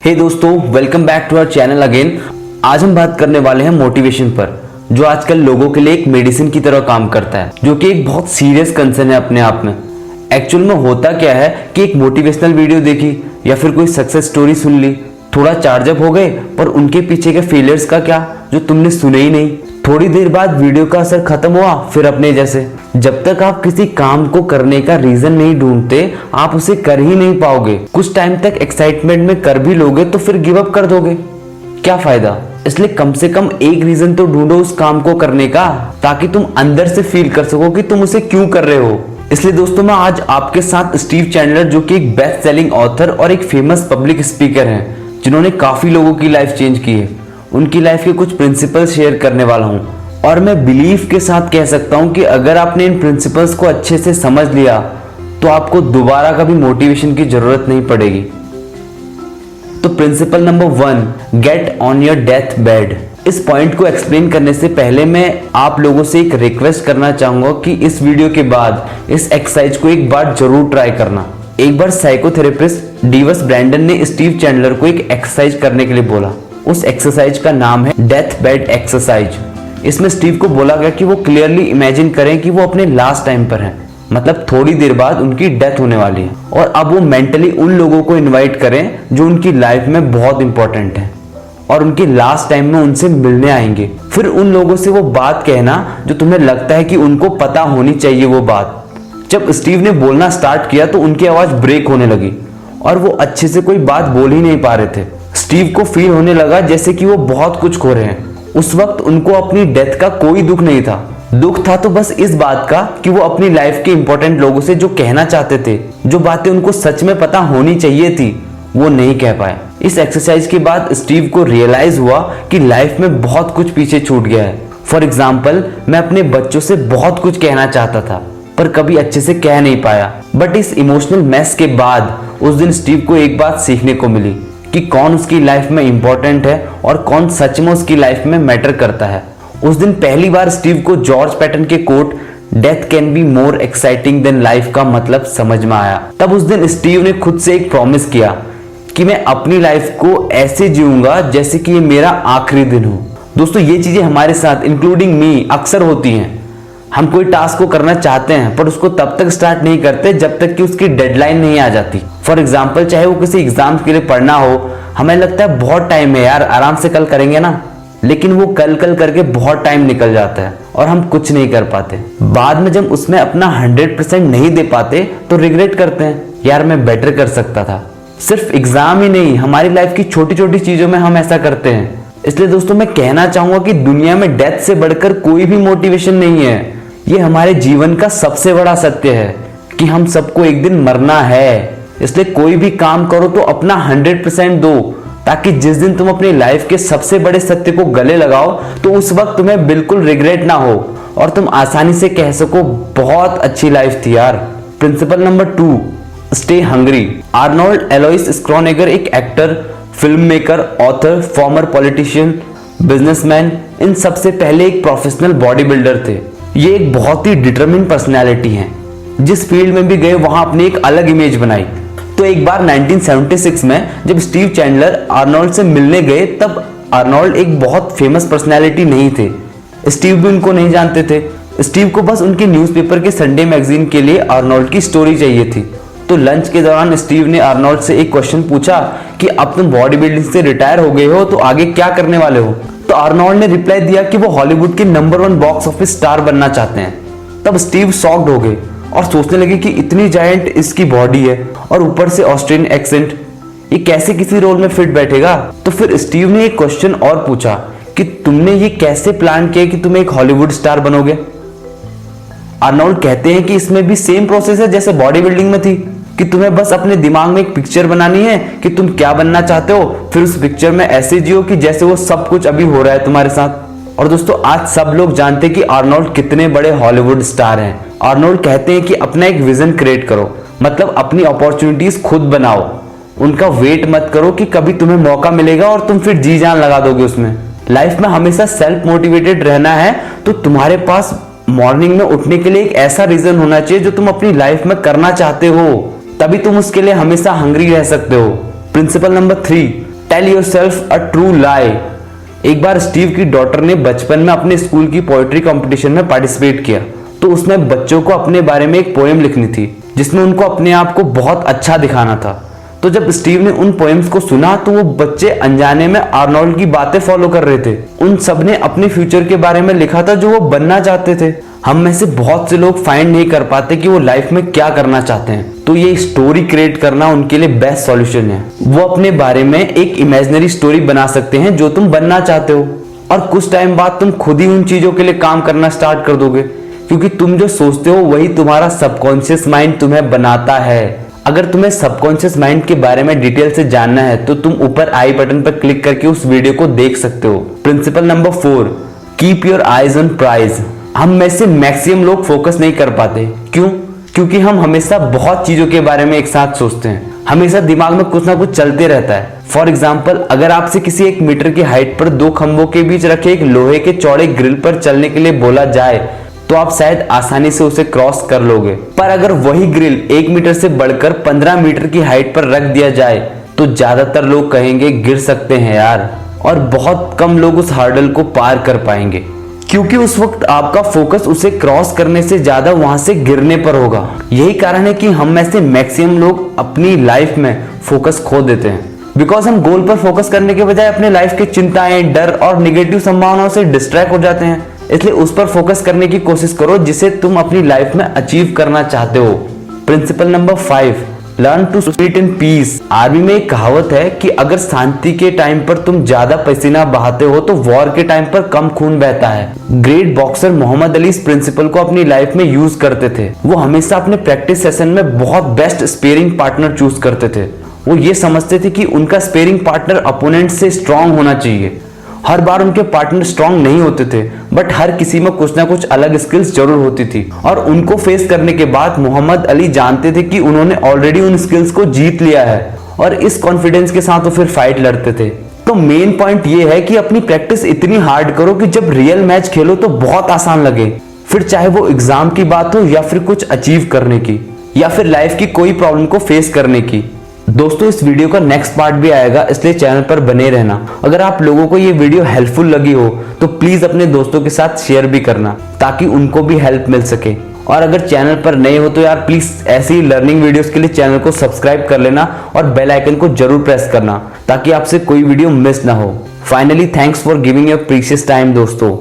हे दोस्तों, welcome back to our channel again. आज हम बात करने वाले हैं मोटिवेशन पर, जो आजकल लोगों के लिए एक मेडिसिन की तरह काम करता है, जो कि एक बहुत सीरियस कंसर्न है अपने आप में। एक्चुअल में होता क्या है कि एक मोटिवेशनल वीडियो देखी या फिर कोई सक्सेस स्टोरी सुन ली, थोड़ा चार्जअप हो गए, पर उनके पीछे के फेलियर्स का क्या जो तुमने सुने ही नहीं। थोड़ी देर बाद वीडियो का असर खत्म हुआ, फिर अपने जैसे। जब तक आप किसी काम को करने का रीजन नहीं ढूंढते, आप उसे कर ही नहीं पाओगे। कुछ टाइम तक एक्साइटमेंट में कर भी लोगे तो फिर गिव अप कर दोगे, क्या फायदा। इसलिए कम से कम एक रीजन तो ढूंढो उस काम को करने का, ताकि तुम अंदर से फील कर सको कि तुम उसे क्यों कर रहे हो। इसलिए दोस्तों, मैं आज आपके साथ स्टीव चैंडलर, जो कि एक बेस्ट सेलिंग ऑथर और एक फेमस पब्लिक स्पीकर हैं, जिन्होंने काफी लोगों की लाइफ चेंज की है, उनकी लाइफ के कुछ प्रिंसिपल्स शेयर करने वाला हूं। और मैं बिलीव के साथ कह सकता हूं कि अगर आपने इन प्रिंसिपल्स को अच्छे से समझ लिया तो आपको दोबारा कभी मोटिवेशन की जरूरत नहीं पड़ेगी। तो principle number 1, get on your death bed. इस पॉइंट को एक्सप्लेन करने से पहले मैं आप लोगों से एक रिक्वेस्ट करना चाहूंगा कि इस वीडियो के बाद इस एक्सरसाइज को एक बार जरूर ट्राई करना। एक बार साइकोथेरेपिस्ट डीवस ब्रैंडन ने स्टीव चैंडलर को एक एक्सरसाइज करने के लिए बोला। उस एक्सरसाइज का नाम है डेथ बेड एक्सरसाइज। इसमें स्टीव को बोला गया कि वो क्लियरली इमेजिन करें कि वो अपने लास्ट टाइम पर हैं, मतलब थोड़ी देर बाद उनकी डेथ होने वाली है। और अब वो मेंटली उन लोगों को इनवाइट करें जो उनकी लाइफ में बहुत इंपॉर्टेंट है और उनकी लास्ट टाइम में उनसे मिलने आएंगे। फिर उन लोगों से वो बात कहना जो तुम्हें लगता है कि उनको पता होनी चाहिए वो बात। जब स्टीव ने बोलना स्टार्ट किया तो उनकी आवाज ब्रेक होने लगी और वो अच्छे से कोई बात बोल ही नहीं पा रहे थे। स्टीव को फील होने लगा जैसे कि वो बहुत कुछ खो रहे हैं। उस वक्त उनको अपनी डेथ का कोई दुख नहीं था। दुख था तो बस इस बात का कि वो अपनी लाइफ के इंपॉर्टेंट लोगों से जो कहना चाहते थे, जो बातें उनको सच में पता होनी चाहिए थी, वो नहीं कह पाए। इस एक्सरसाइज के बाद स्टीव को रियलाइज हुआ कि लाइफ में बहुत कुछ पीछे छूट गया है। फॉर एग्जाम्पल, मैं अपने बच्चों से बहुत कुछ कहना चाहता था पर कभी अच्छे से कह नहीं पाया। बट इस इमोशनल मैस के बाद उस दिन स्टीव को एक बात सीखने को मिली कि कौन उसकी लाइफ में इंपॉर्टेंट है और कौन सच में उसकी लाइफ में मैटर करता है। उस दिन पहली बार स्टीव को जॉर्ज पैटन के quote death can be more exciting than life का मतलब समझ में आया। तब उस दिन स्टीव ने खुद से एक प्रॉमिस किया कि मैं अपनी लाइफ को ऐसे जीऊंगा जैसे कि ये मेरा आखिरी दिन हो। दोस्तों, ये चीजें हमारे साथ इंक्लूडिंग मी अक्सर होती हैं। हम कोई टास्क को करना चाहते हैं पर उसको तब तक स्टार्ट नहीं करते जब तक कि उसकी डेडलाइन नहीं आ जाती। फॉर एग्जाम्पल, चाहे वो किसी एग्जाम के लिए पढ़ना हो, हमें लगता है बहुत टाइम है यार, आराम से कल करेंगे ना, लेकिन वो कल कल करके बहुत टाइम निकल जाता है और हम कुछ नहीं कर पाते। बाद में जब उसमें अपना 100% नहीं दे पाते तो रिग्रेट करते हैं, यार मैं बेटर कर सकता था। सिर्फ एग्जाम ही नहीं, हमारी लाइफ की छोटी छोटी चीजों में हम ऐसा करते हैं। इसलिए दोस्तों, मैं कहना चाहूंगा कि दुनिया में डेथ से बढ़कर कोई भी मोटिवेशन नहीं है। ये हमारे जीवन का सबसे बड़ा सत्य है कि हम सबको एक दिन मरना है। इसलिए कोई भी काम करो तो अपना 100% दो, ताकि जिस दिन तुम अपनी लाइफ के सबसे बड़े सत्य को गले लगाओ तो उस वक्त तुम्हें बिल्कुल रिग्रेट ना हो और तुम आसानी से कह सको बहुत अच्छी लाइफ थी यार। Principle number 2, stay hungry. Arnold Alois Schwarzenegger एक actor, film maker, author, former politician, businessman, इन सबसे पहले एक प्रोफेशनल बॉडी बिल्डर थे। ये एक बहुत ही डिटरमिन पर्सनैलिटी है। जिस फील्ड में भी गए वहां अपनी एक अलग इमेज बनाई। तो एक बार 1976 में जब स्टीव चैंडलर आर्नोल्ड से मिलने गए, तब आर्नोल्ड एक बहुत फेमस पर्सनैलिटी नहीं थे। स्टीव भी उनको नहीं जानते थे। स्टीव को बस उनके न्यूज़पेपर के संडे मैगजीन के लिए आर्नोल्ड की स्टोरी चाहिए थी। तो लंच के दौरान स्टीव ने आर्नोल्ड से एक क्वेश्चन पूछा कि अब तुम बॉडी बिल्डिंग से रिटायर हो गए हो तो आगे क्या करने वाले हो। तो आर्नोल्ड ने रिप्लाई दिया कि वो हॉलीवुड के नंबर 1 बॉक्स ऑफिस स्टार बनना चाहते हैं। तब स्टीव शॉक्ड हो गए और सोचने लगे कि इतनी जायंट इसकी बॉडी है और ऊपर से ऑस्ट्रेलियन एक्सेंट, ये कैसे किसी रोल में फिट बैठेगा। तो फिर स्टीव ने एक क्वेश्चन और पूछा कि तुमने ये कैसे प्लान किया कि तुम एक हॉलीवुड स्टार बनोगे। आर्नोल्ड कहते हैं कि इसमें भी सेम प्रोसेस है जैसे बॉडी बिल्डिंग में थी, कि तुम्हें बस अपने दिमाग में एक पिक्चर बनानी है कि तुम क्या बनना चाहते हो, फिर उस पिक्चर में ऐसे जियो कि जैसे वो सब कुछ अभी हो रहा है तुम्हारे साथ। और दोस्तों, आज सब लोग जानते हैं कि आर्नोल्ड कितने बड़े हॉलीवुड स्टार हैं। आर्नोल्ड कहते हैं कि अपना एक विजन क्रिएट करो, मतलब अपनी अपॉर्चुनिटीज खुद बनाओ, उनका वेट मत करो कि कभी तुम्हें मौका मिलेगा और तुम फिर जी जान लगा दोगे उसमें। लाइफ में हमेशा सेल्फ मोटिवेटेड रहना है तो तुम्हारे पास मॉर्निंग में उठने के लिए एक ऐसा रीजन होना चाहिए जो तुम अपनी लाइफ में करना चाहते हो, तभी तुम उसके लिए हमेशा हंग्री रह सकते हो। Principle number 3, tell yourself a true lie. एक बार स्टीव की डॉटर ने बचपन में अपने स्कूल की पोएट्री कंपटीशन में पार्टिसिपेट किया, तो उसमें बच्चों को अपने बारे में एक पोएम लिखनी थी जिसमें उनको अपने आप को बहुत अच्छा दिखाना था। तो जब स्टीव ने उन पोएम्स को सुना तो वो बच्चे अनजाने में आर्नोल्ड की बातें फॉलो कर रहे थे। उन सब ने अपने फ्यूचर के बारे में लिखा था जो वो बनना चाहते थे। हम में से बहुत से लोग फाइंड नहीं कर पाते कि वो लाइफ में क्या करना चाहते हैं, तो ये स्टोरी क्रिएट करना उनके लिए बेस्ट सॉल्यूशन है। वो अपने बारे में एक इमेजिनरी स्टोरी बना सकते हैं जो तुम बनना चाहते हो, और कुछ टाइम बाद तुम खुद ही उन चीजों के लिए काम करना स्टार्ट कर दोगे, क्योंकि तुम जो सोचते हो वही तुम्हारा सबकॉन्शियस माइंड तुम्हें बनाता है। अगर तुम्हें सबकॉन्शियस माइंड के बारे में डिटेल से जानना है तो तुम ऊपर आई बटन पर क्लिक करके उस वीडियो को देख सकते हो। Principle number 4, keep your eyes on prize. हम में से मैक्सिमम लोग फोकस नहीं कर पाते। क्यों? क्योंकि हम हमेशा बहुत चीजों के बारे में एक साथ सोचते हैं। हमेशा दिमाग में कुछ ना कुछ चलते रहता है। फॉर एग्जाम्पल, अगर आपसे किसी 1 मीटर की हाइट पर 2 खंभों के बीच रखे एक लोहे के चौड़े ग्रिल पर चलने के लिए बोला जाए तो आप शायद आसानी से उसे क्रॉस कर लोगे। पर अगर वही ग्रिल 1 मीटर से बढ़कर 15 मीटर की हाइट पर रख दिया जाए तो ज्यादातर लोग कहेंगे गिर सकते हैं यार, और बहुत कम लोग उस हर्डल को पार कर पाएंगे, क्योंकि उस वक्त आपका फोकस उसे क्रॉस करने से ज्यादा वहां से गिरने पर होगा। यही कारण है कि हम में से मैक्सिमम लोग अपनी लाइफ में फोकस खो देते हैं, बिकॉज हम गोल पर फोकस करने के बजाय अपने लाइफ की चिंताएं, डर और निगेटिव संभावनाओं से डिस्ट्रैक्ट हो जाते हैं। इसलिए उस पर फोकस करने की कोशिश करो जिसे तुम अपनी लाइफ में अचीव करना चाहते हो। Principle number 5, learn to sweat in peace. Army में एक कहावत है कि अगर शांति के टाइम पर तुम ज्यादा पसीना बहाते हो तो वॉर के टाइम पर कम खून बहता है। ग्रेट बॉक्सर मोहम्मद अली इस प्रिंसिपल को अपनी लाइफ में यूज करते थे। वो हमेशा अपने प्रैक्टिस सेशन में बहुत बेस्ट स्पेयरिंग पार्टनर चूज करते थे। वो ये समझते थे कि उनका स्पेयरिंग पार्टनर अपोनेंट से स्ट्रांग होना चाहिए। हर बार उनके पार्टनर स्ट्रांग नहीं होते थे, बट हर किसी में कुछ ना कुछ अलग स्किल्स जरूर होती थी, और उनको फेस करने के बाद मोहम्मद अली जानते थे कि उन्होंने ऑलरेडी उन स्किल्स को जीत लिया है, और इस कॉन्फिडेंस के साथ वो फिर फाइट लड़ते थे। तो मेन पॉइंट ये है कि अपनी प्रैक्टिस इतनी हार्ड करो कि जब रियल मैच खेलो तो बहुत आसान लगे, फिर चाहे वो एग्जाम की बात हो या फिर कुछ अचीव करने की या फिर लाइफ की कोई प्रॉब्लम को फेस करने की। दोस्तों, इस वीडियो का नेक्स्ट पार्ट भी आएगा, इसलिए चैनल पर बने रहना। अगर आप लोगों को ये वीडियो हेल्पफुल लगी हो तो प्लीज अपने दोस्तों के साथ शेयर भी करना ताकि उनको भी हेल्प मिल सके। और अगर चैनल पर नए हो तो यार प्लीज ऐसी ही लर्निंग वीडियोस के लिए चैनल को सब्सक्राइब कर लेना और बेल आइकन को जरूर प्रेस करना ताकि आपसे कोई वीडियो मिस ना हो। Finally, thanks for giving your precious time दोस्तों।